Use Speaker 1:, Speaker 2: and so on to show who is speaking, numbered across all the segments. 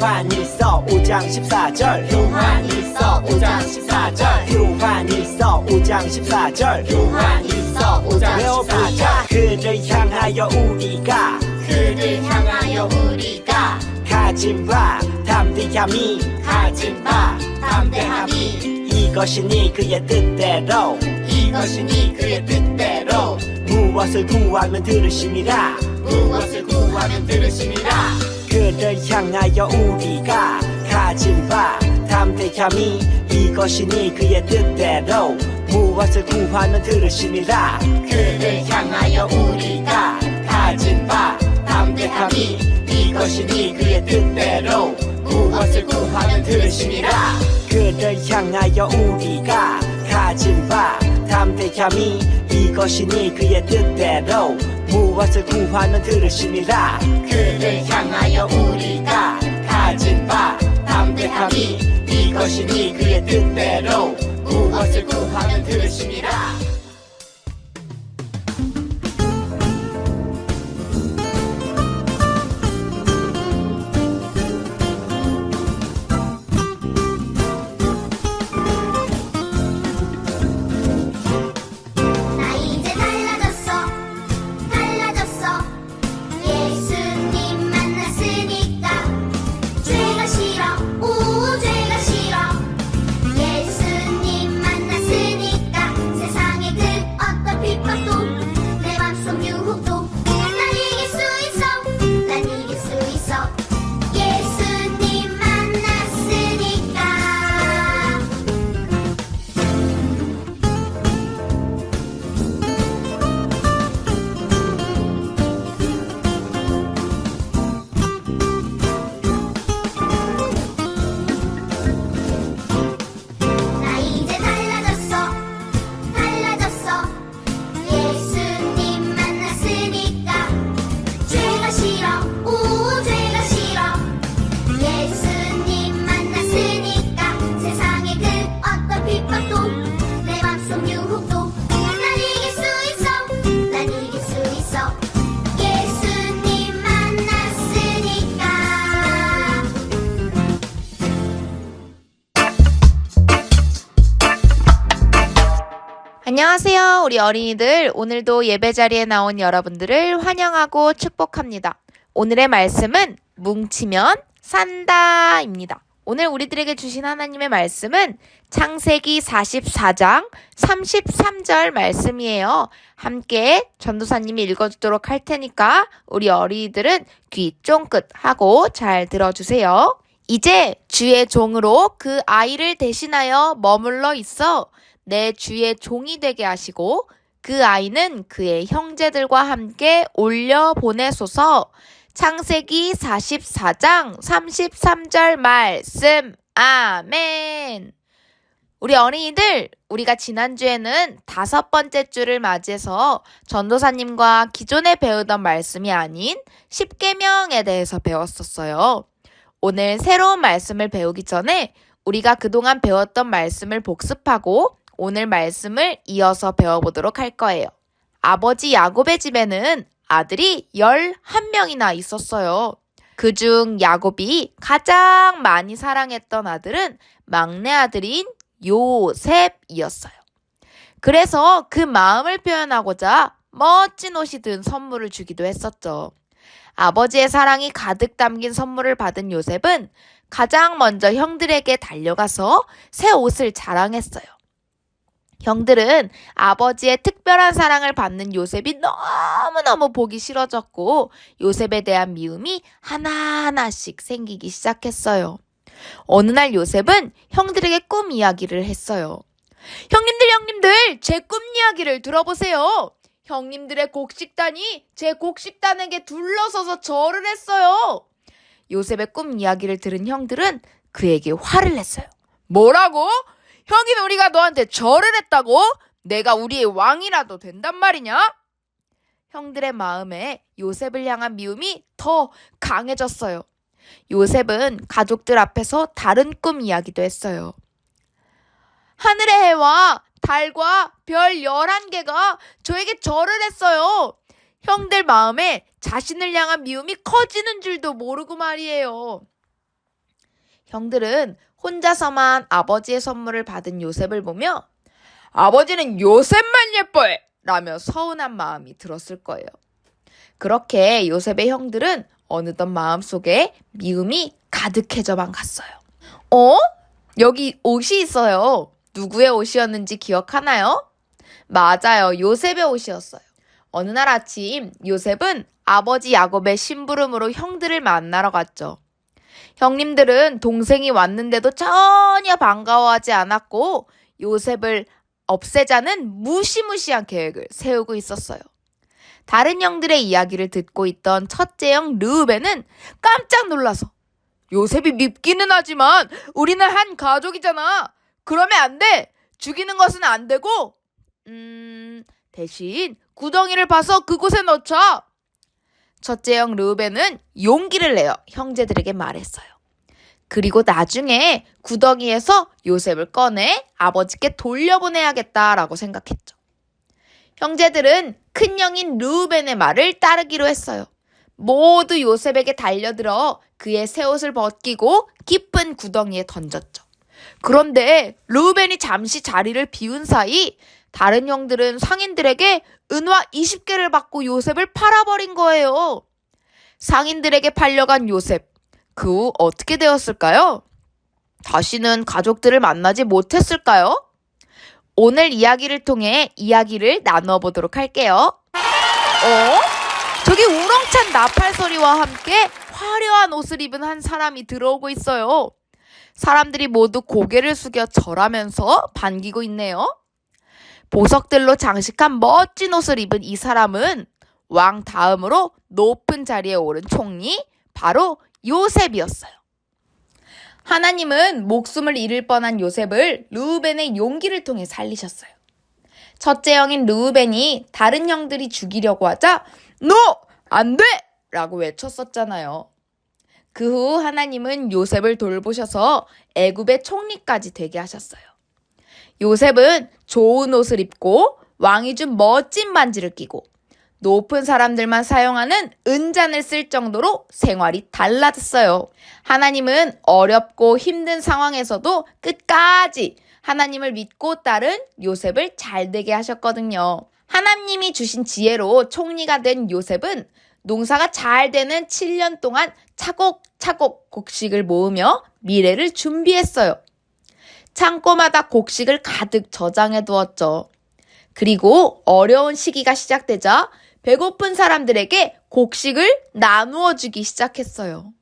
Speaker 1: 요한일서 5장 14절
Speaker 2: 요한일서 5장 14절
Speaker 1: 요한일서 5장 14절
Speaker 2: 요한일서 5장
Speaker 1: 외워보자
Speaker 2: 14절
Speaker 1: 그를 향하여 우리가
Speaker 2: 그를 향하여 우리가
Speaker 1: 가진 바 담대함이
Speaker 2: 가진 바 담대함이
Speaker 1: 이것이니 그의 뜻대로
Speaker 2: 이것이니 그의 뜻대로
Speaker 1: 무엇을 구하면 들으심이라
Speaker 2: 무엇을 구하면 들으심이라
Speaker 1: 그를 향하여 우리가 가진 바 담대함이 이것이니 그의 뜻대로 무엇을 구하면 들으심이라
Speaker 2: 그를 향하여 우리가 가진 바 담대함이 이것이니 그의 뜻대로 무엇을 구하면 들으심이라
Speaker 1: 그를 향하여 우리가 가진 바 담대함이 이것이니 그의 뜻대로 무엇을 구하면 들으심이라
Speaker 2: 그를 향하여 우리가 가진 바 담대함이 이것이니 그의 뜻대로 무엇을 구하면 들으심이라
Speaker 3: 나 이제 달라졌어 달라졌어 예수님 만났으니까 죄가 싫어 오 죄가 싫어 예수님 만났으니까 세상의 그 어떤 핍박도 내 맘속 유혹도 난 이길 수 있어 난 이길 수 있어 예수님 만났으니까 나 이제 달라졌어 달라졌어 예수님 만났으니까 죄가 싫어 오 죄가 싫어 예수님 만났으니까 세상의 그 어떤 핍박도 내 맘속 유혹도 난 이길 수 있어 난 이길 수 있어 예수님 만났으니까
Speaker 4: 안녕하세요, 우리 어린이들. 오늘도 예배 자리에 나온 여러분들을 환영하고 축복합니다. 오늘의 말씀은 뭉치면 산다입니다. 오늘 우리들에게 주신 하나님의 말씀은 창세기 44장 33절 말씀이에요. 함께 전도사님이 읽어주도록 할 테니까 우리 어린이들은 귀 쫑긋 하고 잘 들어주세요. 이제 주의 종으로 그 아이를 대신하여 머물러 있어 내 주의 종이 되게 하시고 그 아이는 그의 형제들과 함께 올려 보내소서. 창세기 44장 33절 말씀. 아멘. 우리 어린이들, 우리가 지난주에는 5번째 주를 맞이해서 전도사님과 기존에 배우던 말씀이 아닌 십계명에 대해서 배웠었어요. 오늘 새로운 말씀을 배우기 전에 우리가 그동안 배웠던 말씀을 복습하고 오늘 말씀을 이어서 배워보도록 할 거예요. 아버지 야곱의 집에는 아들이 11명이나 있었어요. 그중 야곱이 가장 많이 사랑했던 아들은 막내 아들인 요셉이었어요. 그래서 그 마음을 표현하고자 멋진 옷이 든 선물을 주기도 했었죠. 아버지의 사랑이 가득 담긴 선물을 받은 요셉은 가장 먼저 형들에게 달려가서 새 옷을 자랑했어요. 형들은 아버지의 특별한 사랑을 받는 요셉이 너무너무 보기 싫어졌고 요셉에 대한 미움이 하나하나씩 생기기 시작했어요. 어느 날 요셉은 형들에게 꿈 이야기를 했어요. 형님들, 제 꿈 이야기를 들어보세요. 형님들의 곡식단이 제 곡식단에게 둘러서서 절을 했어요. 요셉의 꿈 이야기를 들은 형들은 그에게 화를 냈어요. 뭐라고? 형인 우리가 너한테 절을 했다고? 내가 우리의 왕이라도 된단 말이냐? 형들의 마음에 요셉을 향한 미움이 더 강해졌어요. 요셉은 가족들 앞에서 다른 꿈 이야기도 했어요. 하늘의 해와 달과 별 11개가 저에게 절을 했어요. 형들 마음에 자신을 향한 미움이 커지는 줄도 모르고 말이에요. 형들은 혼자서만 아버지의 선물을 받은 요셉을 보며 아버지는 요셉만 예뻐해! 라며 서운한 마음이 들었을 거예요. 그렇게 요셉의 형들은 어느덧 마음속에 미움이 가득해져만 갔어요. 여기 옷이 있어요. 누구의 옷이었는지 기억하나요? 맞아요. 요셉의 옷이었어요. 어느 날 아침 요셉은 아버지 야곱의 심부름으로 형들을 만나러 갔죠. 형님들은 동생이 왔는데도 전혀 반가워하지 않았고 요셉을 없애자는 무시무시한 계획을 세우고 있었어요. 다른 형들의 이야기를 듣고 있던 첫째 형 르우벤은 깜짝 놀라서 요셉이 밉기는 하지만 우리는 한 가족이잖아. 그러면 안 돼. 죽이는 것은 안 되고 대신 구덩이를 파서 그곳에 넣자. 첫째 형 르우벤은 용기를 내어 형제들에게 말했어요. 그리고 나중에 구덩이에서 요셉을 꺼내 아버지께 돌려보내야겠다라고 생각했죠. 형제들은 큰형인 르우벤의 말을 따르기로 했어요. 모두 요셉에게 달려들어 그의 새 옷을 벗기고 깊은 구덩이에 던졌죠. 그런데 르우벤이 잠시 자리를 비운 사이 다른 형들은 상인들에게 은화 20개를 받고 요셉을 팔아버린 거예요. 상인들에게 팔려간 요셉, 그 후 어떻게 되었을까요? 다시는 가족들을 만나지 못했을까요? 오늘 이야기를 통해 이야기를 나누어 보도록 할게요. 저기 우렁찬 나팔 소리와 함께 화려한 옷을 입은 한 사람이 들어오고 있어요. 사람들이 모두 고개를 숙여 절하면서 반기고 있네요. 보석들로 장식한 멋진 옷을 입은 이 사람은 왕 다음으로 높은 자리에 오른 총리, 바로 요셉이었어요. 하나님은 목숨을 잃을 뻔한 요셉을 르우벤의 용기를 통해 살리셨어요. 첫째 형인 르우벤이 다른 형들이 죽이려고 하자 너! 안 돼! 라고 외쳤었잖아요. 그 후 하나님은 요셉을 돌보셔서 애굽의 총리까지 되게 하셨어요. 요셉은 좋은 옷을 입고 왕이 준 멋진 반지를 끼고 높은 사람들만 사용하는 은잔을 쓸 정도로 생활이 달라졌어요. 하나님은 어렵고 힘든 상황에서도 끝까지 하나님을 믿고 따른 요셉을 잘 되게 하셨거든요. 하나님이 주신 지혜로 총리가 된 요셉은 농사가 잘 되는 7년 동안 차곡차곡 곡식을 모으며 미래를 준비했어요. 창고마다 곡식을 가득 저장해 두었죠. 그리고 어려운 시기가 시작되자 배고픈 사람들에게 곡식을 나누어 주기 시작했어요.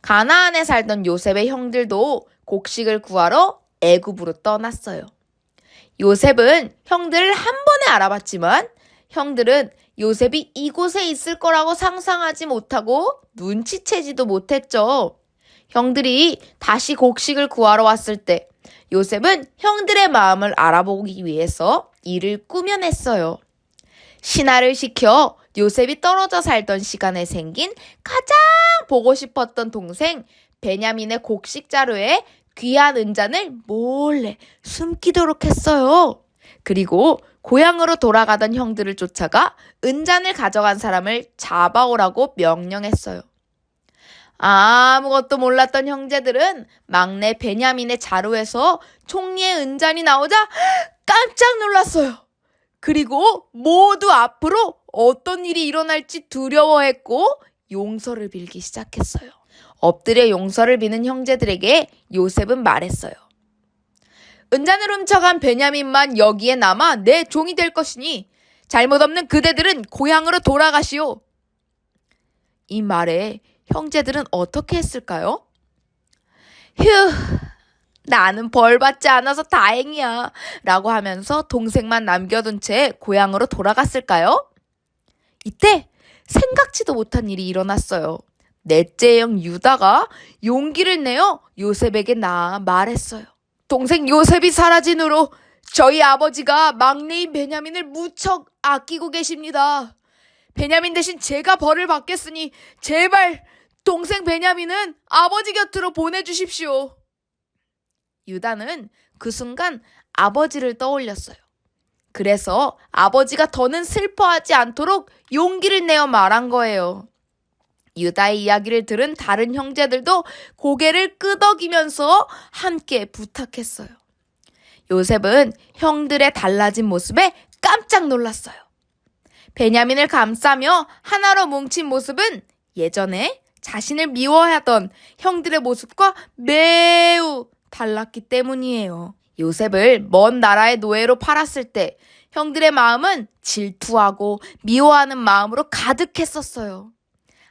Speaker 4: 가나안에 살던 요셉의 형들도 곡식을 구하러 애굽으로 떠났어요. 요셉은 형들을 한 번에 알아봤지만 형들은 요셉이 이곳에 있을 거라고 상상하지 못하고 눈치채지도 못했죠. 형들이 다시 곡식을 구하러 왔을 때 요셉은 형들의 마음을 알아보기 위해서 일을 꾸며냈어요. 신하를 시켜 요셉이 떨어져 살던 시간에 생긴 가장 보고 싶었던 동생 베냐민의 곡식 자루에 귀한 은잔을 몰래 숨기도록 했어요. 그리고 고향으로 돌아가던 형들을 쫓아가 은잔을 가져간 사람을 잡아오라고 명령했어요. 아무것도 몰랐던 형제들은 막내 베냐민의 자루에서 총리의 은잔이 나오자 깜짝 놀랐어요. 그리고 모두 앞으로 어떤 일이 일어날지 두려워했고 용서를 빌기 시작했어요. 엎드려 용서를 비는 형제들에게 요셉은 말했어요. 은잔을 훔쳐간 베냐민만 여기에 남아 내 종이 될 것이니 잘못 없는 그대들은 고향으로 돌아가시오. 이 말에 형제들은 어떻게 했을까요? 휴, 나는 벌 받지 않아서 다행이야 라고 하면서 동생만 남겨둔 채 고향으로 돌아갔을까요? 이때 생각지도 못한 일이 일어났어요. 넷째 형 유다가 용기를 내어 요셉에게 말했어요. 동생 요셉이 사라진 후로 저희 아버지가 막내인 베냐민을 무척 아끼고 계십니다. 베냐민 대신 제가 벌을 받겠으니 제발 동생 베냐민은 아버지 곁으로 보내주십시오. 유다는 그 순간 아버지를 떠올렸어요. 그래서 아버지가 더는 슬퍼하지 않도록 용기를 내어 말한 거예요. 유다의 이야기를 들은 다른 형제들도 고개를 끄덕이면서 함께 부탁했어요. 요셉은 형들의 달라진 모습에 깜짝 놀랐어요. 베냐민을 감싸며 하나로 뭉친 모습은 예전에 자신을 미워하던 형들의 모습과 매우 달랐기 때문이에요. 요셉을 먼 나라의 노예로 팔았을 때 형들의 마음은 질투하고 미워하는 마음으로 가득했었어요.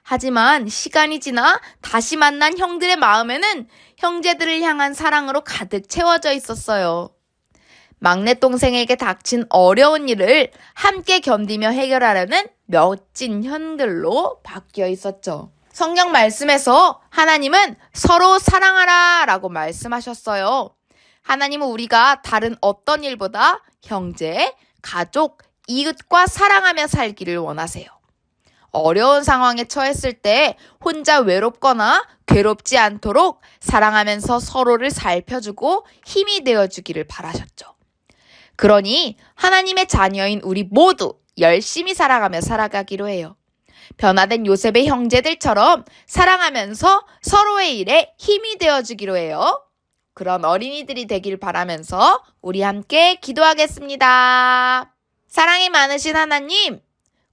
Speaker 4: 하지만 시간이 지나 다시 만난 형들의 마음에는 형제들을 향한 사랑으로 가득 채워져 있었어요. 막내 동생에게 닥친 어려운 일을 함께 견디며 해결하려는 멋진 형들로 바뀌어 있었죠. 성경 말씀에서 하나님은 서로 사랑하라 라고 말씀하셨어요. 하나님은 우리가 다른 어떤 일보다 형제, 가족, 이웃과 사랑하며 살기를 원하세요. 어려운 상황에 처했을 때 혼자 외롭거나 괴롭지 않도록 사랑하면서 서로를 살펴주고 힘이 되어주기를 바라셨죠. 그러니 하나님의 자녀인 우리 모두 열심히 사랑하며 살아가기로 해요. 변화된 요셉의 형제들처럼 사랑하면서 서로의 일에 힘이 되어주기로 해요. 그런 어린이들이 되길 바라면서 우리 함께 기도하겠습니다. 사랑이 많으신 하나님,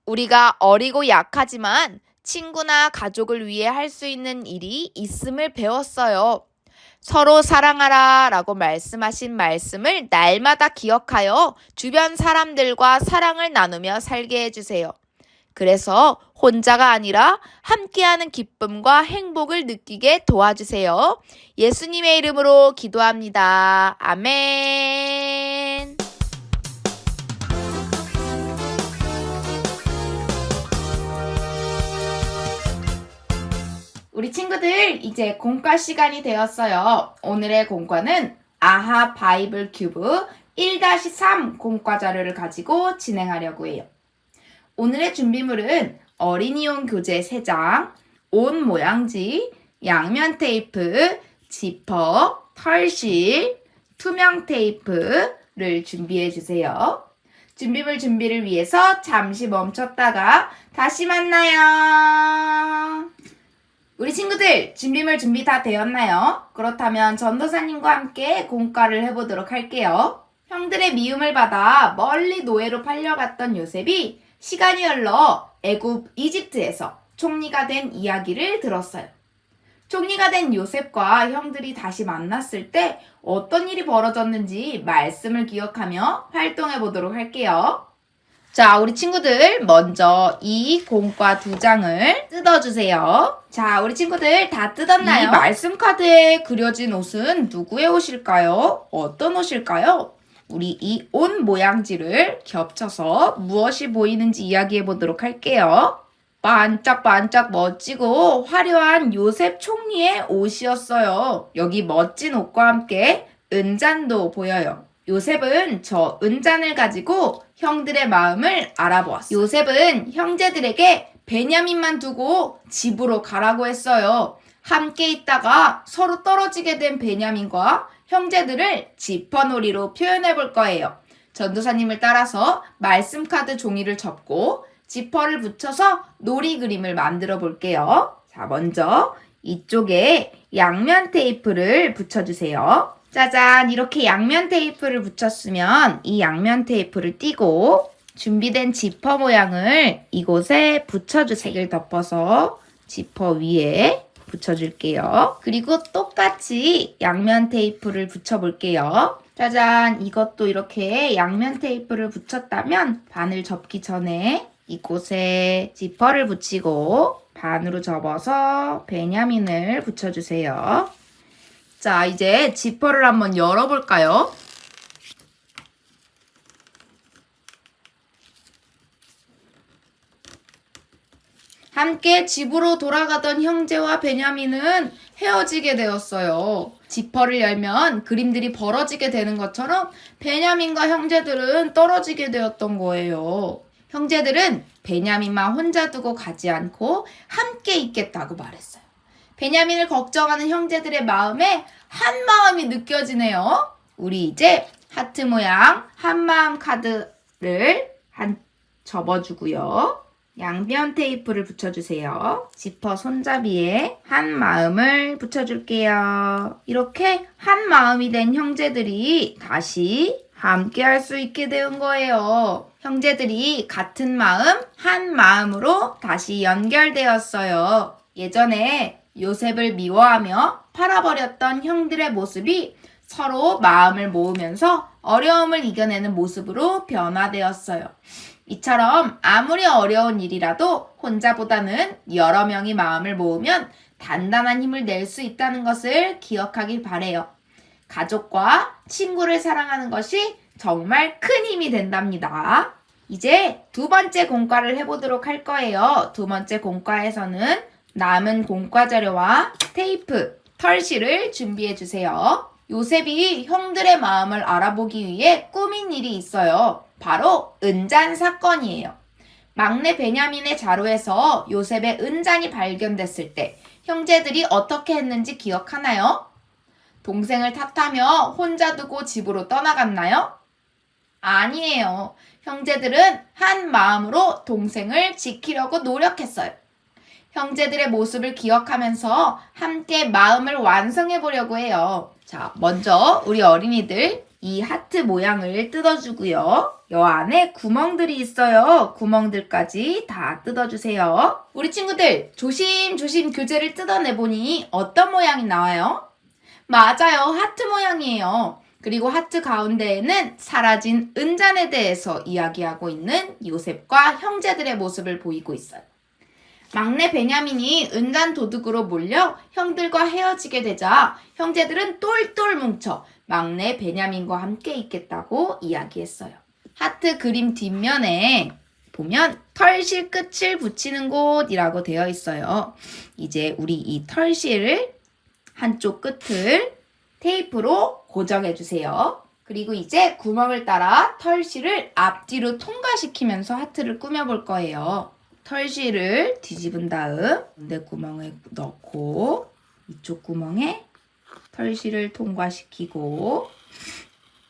Speaker 4: 우리가 어리고 약하지만 친구나 가족을 위해 할 수 있는 일이 있음을 배웠어요. 서로 사랑하라 라고 말씀하신 말씀을 날마다 기억하여 주변 사람들과 사랑을 나누며 살게 해주세요. 그래서 혼자가 아니라 함께하는 기쁨과 행복을 느끼게 도와주세요. 예수님의 이름으로 기도합니다. 아멘. 우리 친구들, 이제 공과 시간이 되었어요. 오늘의 공과는 아하 바이블 큐브 1-3 공과 자료를 가지고 진행하려고 해요. 오늘의 준비물은 어린이용 교재 3장, 옷 모양지, 양면 테이프, 지퍼, 털실, 투명 테이프를 준비해 주세요. 준비물 준비를 위해서 잠시 멈췄다가 다시 만나요. 우리 친구들, 준비물 준비 다 되었나요? 그렇다면 전도사님과 함께 공과를 해보도록 할게요. 형들의 미움을 받아 멀리 노예로 팔려갔던 요셉이 시간이 흘러 애굽 이집트에서 총리가 된 이야기를 들었어요. 총리가 된 요셉과 형들이 다시 만났을 때 어떤 일이 벌어졌는지 말씀을 기억하며 활동해 보도록 할게요. 자, 우리 친구들 먼저 이 공과 2장을 뜯어주세요. 자, 우리 친구들 다 뜯었나요? 이 말씀 카드에 그려진 옷은 누구의 옷일까요? 어떤 옷일까요? 우리 이 옷 모양지를 겹쳐서 무엇이 보이는지 이야기해 보도록 할게요. 반짝반짝 멋지고 화려한 요셉 총리의 옷이었어요. 여기 멋진 옷과 함께 은잔도 보여요. 요셉은 저 은잔을 가지고 형들의 마음을 알아보았어요. 요셉은 형제들에게 베냐민만 두고 집으로 가라고 했어요. 함께 있다가 서로 떨어지게 된 베냐민과 형제들을 지퍼놀이로 표현해 볼 거예요. 전도사님을 따라서 말씀 카드 종이를 접고 지퍼를 붙여서 놀이 그림을 만들어 볼게요. 자, 먼저 이쪽에 양면 테이프를 붙여주세요. 짜잔, 이렇게 양면 테이프를 붙였으면 이 양면 테이프를 띄고 준비된 지퍼 모양을 이곳에 붙여주세요. 색을 덮어서 지퍼 위에 붙여줄게요. 그리고 똑같이 양면 테이프를 붙여볼게요. 짜잔, 이것도 이렇게 양면 테이프를 붙였다면 반을 접기 전에 이곳에 지퍼를 붙이고 반으로 접어서 베냐민을 붙여주세요. 자, 이제 지퍼를 한번 열어볼까요? 함께 집으로 돌아가던 형제와 베냐민은 헤어지게 되었어요. 지퍼를 열면 그림들이 벌어지게 되는 것처럼 베냐민과 형제들은 떨어지게 되었던 거예요. 형제들은 베냐민만 혼자 두고 가지 않고 함께 있겠다고 말했어요. 베냐민을 걱정하는 형제들의 마음에 한 마음이 느껴지네요. 우리 이제 하트 모양 한 마음 카드를 접어주고요. 양변 테이프를 붙여주세요. 지퍼 손잡이에 한 마음을 붙여줄게요. 이렇게 한 마음이 된 형제들이 다시 함께 할 수 있게 된 거예요. 형제들이 같은 마음, 한 마음으로 다시 연결되었어요. 예전에 요셉을 미워하며 팔아버렸던 형들의 모습이 서로 마음을 모으면서 어려움을 이겨내는 모습으로 변화되었어요. 이처럼 아무리 어려운 일이라도 혼자보다는 여러 명이 마음을 모으면 단단한 힘을 낼 수 있다는 것을 기억하길 바래요. 가족과 친구를 사랑하는 것이 정말 큰 힘이 된답니다. 이제 두 번째 공과를 해보도록 할 거예요. 두 번째 공과에서는 남은 공과 자료와 테이프, 털실을 준비해 주세요. 요셉이 형들의 마음을 알아보기 위해 꾸민 일이 있어요. 바로 은잔 사건이에요. 막내 베냐민의 자루에서 요셉의 은잔이 발견됐을 때 형제들이 어떻게 했는지 기억하나요? 동생을 탓하며 혼자 두고 집으로 떠나갔나요? 아니에요. 형제들은 한 마음으로 동생을 지키려고 노력했어요. 형제들의 모습을 기억하면서 함께 마음을 완성해 보려고 해요. 자, 먼저 우리 어린이들 이 하트 모양을 뜯어주고요. 여 안에 구멍들이 있어요. 구멍들까지 다 뜯어주세요. 우리 친구들 조심조심 교재를 뜯어내보니 어떤 모양이 나와요? 맞아요. 하트 모양이에요. 그리고 하트 가운데에는 사라진 은잔에 대해서 이야기하고 있는 요셉과 형제들의 모습을 보이고 있어요. 막내 베냐민이 은잔 도둑으로 몰려 형들과 헤어지게 되자 형제들은 똘똘 뭉쳐 막내 베냐민과 함께 있겠다고 이야기했어요. 하트 그림 뒷면에 보면 털실 끝을 붙이는 곳이라고 되어 있어요. 이제 우리 이 털실 한쪽 끝을 테이프로 고정해 주세요. 그리고 이제 구멍을 따라 털실을 앞뒤로 통과시키면서 하트를 꾸며볼 거예요. 털실을 뒤집은 다음 가운데 구멍에 넣고 이쪽 구멍에 털실을 통과시키고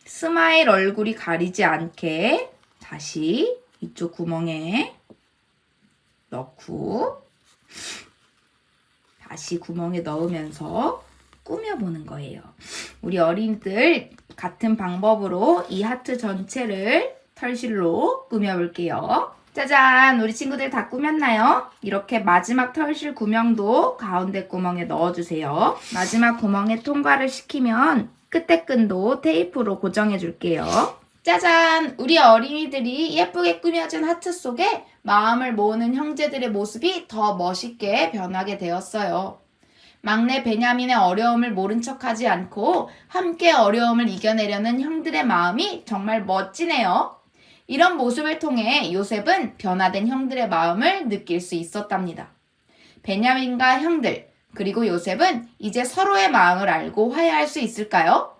Speaker 4: 스마일 얼굴이 가리지 않게 다시 이쪽 구멍에 넣고 다시 구멍에 넣으면서 꾸며보는 거예요. 우리 어린이들 같은 방법으로 이 하트 전체를 털실로 꾸며볼게요. 짜잔! 우리 친구들 다 꾸몄나요? 이렇게 마지막 털실 구멍도 가운데 구멍에 넣어주세요. 마지막 구멍에 통과를 시키면 끝에 끈도 테이프로 고정해 줄게요. 짜잔! 우리 어린이들이 예쁘게 꾸며진 하트 속에 마음을 모으는 형제들의 모습이 더 멋있게 변하게 되었어요. 막내 베냐민의 어려움을 모른 척하지 않고 함께 어려움을 이겨내려는 형들의 마음이 정말 멋지네요. 이런 모습을 통해 요셉은 변화된 형들의 마음을 느낄 수 있었답니다. 베냐민과 형들, 그리고 요셉은 이제 서로의 마음을 알고 화해할 수 있을까요?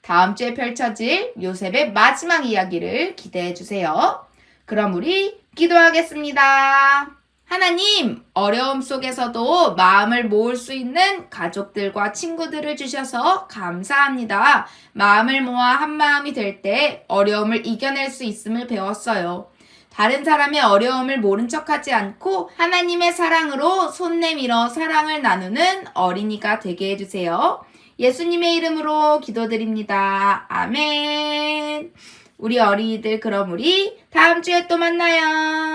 Speaker 4: 다음 주에 펼쳐질 요셉의 마지막 이야기를 기대해 주세요. 그럼 우리 기도하겠습니다. 하나님, 어려움 속에서도 마음을 모을 수 있는 가족들과 친구들을 주셔서 감사합니다. 마음을 모아 한 마음이 될 때 어려움을 이겨낼 수 있음을 배웠어요. 다른 사람의 어려움을 모른 척하지 않고 하나님의 사랑으로 손 내밀어 사랑을 나누는 어린이가 되게 해주세요. 예수님의 이름으로 기도드립니다. 아멘. 우리 어린이들, 그럼 우리 다음 주에 또 만나요.